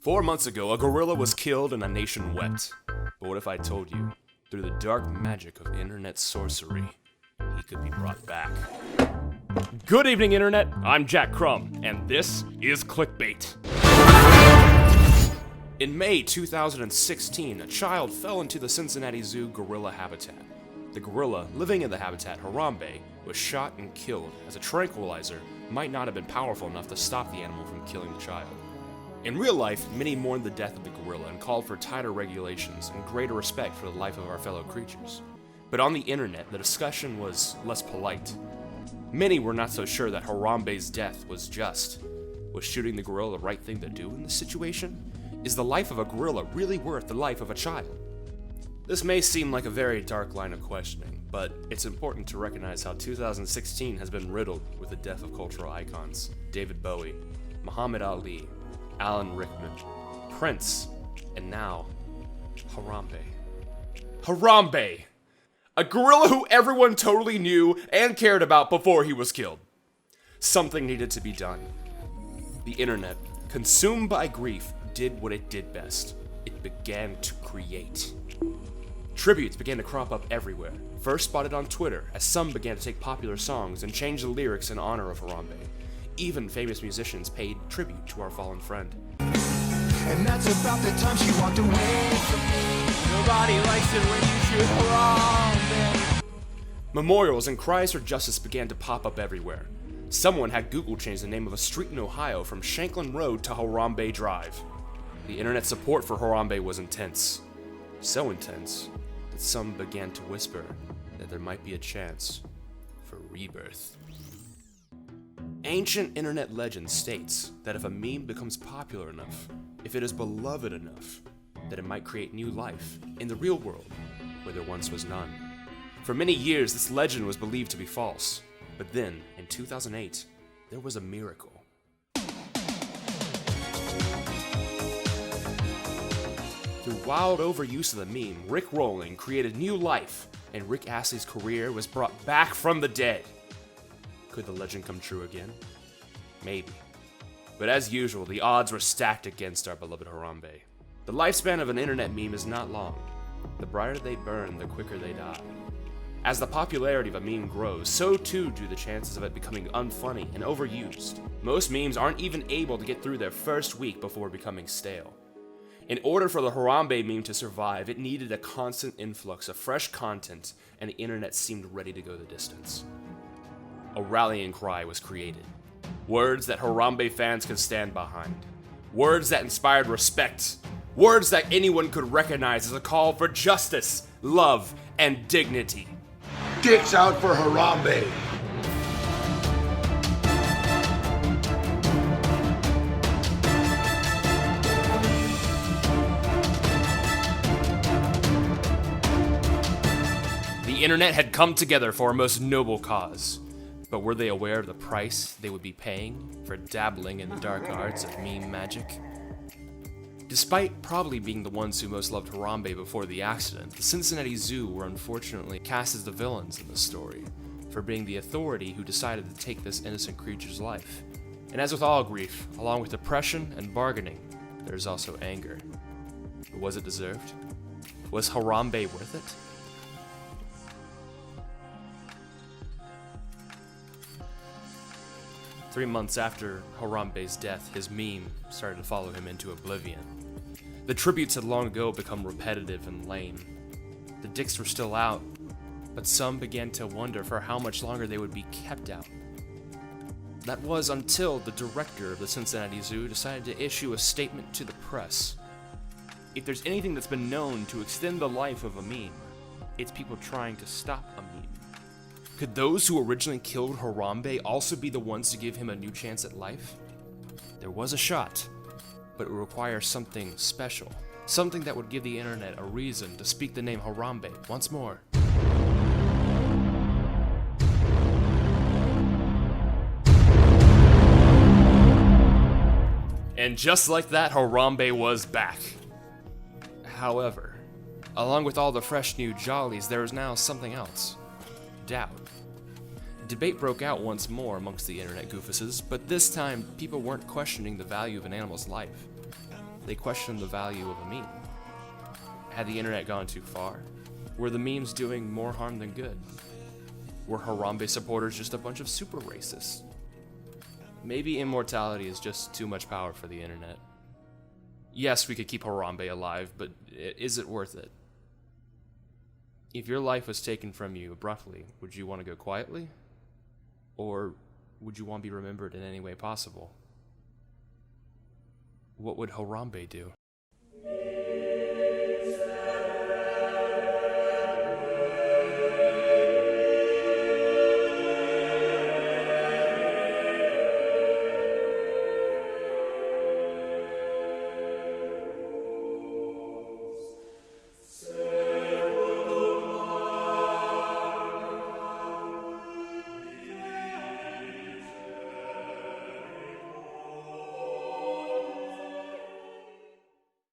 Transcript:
4 months ago, a gorilla was killed and a nation wept. But what if I told you, through the dark magic of internet sorcery, he could be brought back? Good evening, Internet. I'm Jack Crum, and this is Clickbait. In May 2016, a child fell into the Cincinnati Zoo gorilla habitat. The gorilla, living in the habitat, Harambe, was shot and killed, as a tranquilizer might not have been powerful enough to stop the animal from killing the child. In real life, many mourned the death of the gorilla and called for tighter regulations and greater respect for the life of our fellow creatures. But on the internet, the discussion was less polite. Many were not so sure that Harambe's death was just. Was shooting the gorilla the right thing to do in this situation? Is the life of a gorilla really worth the life of a child? This may seem like a very dark line of questioning, but it's important to recognize how 2016 has been riddled with the death of cultural icons. David Bowie, Muhammad Ali, Alan Rickman, Prince, and now, Harambe. Harambe! A gorilla who everyone totally knew and cared about before he was killed. Something needed to be done. The internet, consumed by grief, did what it did best. It began to create. Tributes began to crop up everywhere, first spotted on Twitter, as some began to take popular songs and change the lyrics in honor of Harambe. Even famous musicians paid tribute to our fallen friend. And that's about the time she walked away from me. Nobody likes it when you shoot Harambe. Memorials and cries for justice began to pop up everywhere. Someone had Google change the name of a street in Ohio from Shanklin Road to Harambe Drive. The internet support for Harambe was intense. So intense that some began to whisper that there might be a chance for rebirth. Ancient internet legend states that if a meme becomes popular enough, if it is beloved enough, that it might create new life in the real world where there once was none. For many years, this legend was believed to be false, but then, in 2008, there was a miracle. Through wild overuse of the meme, Rick Rolling created new life, and Rick Astley's career was brought back from the dead. Could the legend come true again? Maybe. But as usual, the odds were stacked against our beloved Harambe. The lifespan of an internet meme is not long. The brighter they burn, the quicker they die. As the popularity of a meme grows, so too do the chances of it becoming unfunny and overused. Most memes aren't even able to get through their first week before becoming stale. In order for the Harambe meme to survive, it needed a constant influx of fresh content, and the internet seemed ready to go the distance. A rallying cry was created. Words that Harambe fans could stand behind. Words that inspired respect. Words that anyone could recognize as a call for justice, love, and dignity. Dicks out for Harambe. The internet had come together for a most noble cause. But were they aware of the price they would be paying for dabbling in the dark arts of meme magic? Despite probably being the ones who most loved Harambe before the accident, the Cincinnati Zoo were unfortunately cast as the villains in the story, for being the authority who decided to take this innocent creature's life. And as with all grief, along with depression and bargaining, there is also anger. But was it deserved? Was Harambe worth it? Three months after Harambe's death, his meme started to follow him into oblivion. The tributes had long ago become repetitive and lame. The dicks were still out, but some began to wonder for how much longer they would be kept out. That was until the director of the Cincinnati Zoo decided to issue a statement to the press. If there's anything that's been known to extend the life of a meme, it's people trying to stop a meme. Could those who originally killed Harambe also be the ones to give him a new chance at life? There was a shot, but it would require something special. Something that would give the internet a reason to speak the name Harambe once more. And just like that, Harambe was back. However, along with all the fresh new jollies, there is now something else. Doubt. Debate broke out once more amongst the internet goofuses, but this time people weren't questioning the value of an animal's life. they questioned the value of a meme. Had the internet gone too far? Were the memes doing more harm than good? Were Harambe supporters just a bunch of super racists? Maybe immortality is just too much power for the internet. Yes, we could keep Harambe alive, but is it worth it? If your life was taken from you abruptly, would you want to go quietly? Or would you want to be remembered in any way possible? What would Harambe do?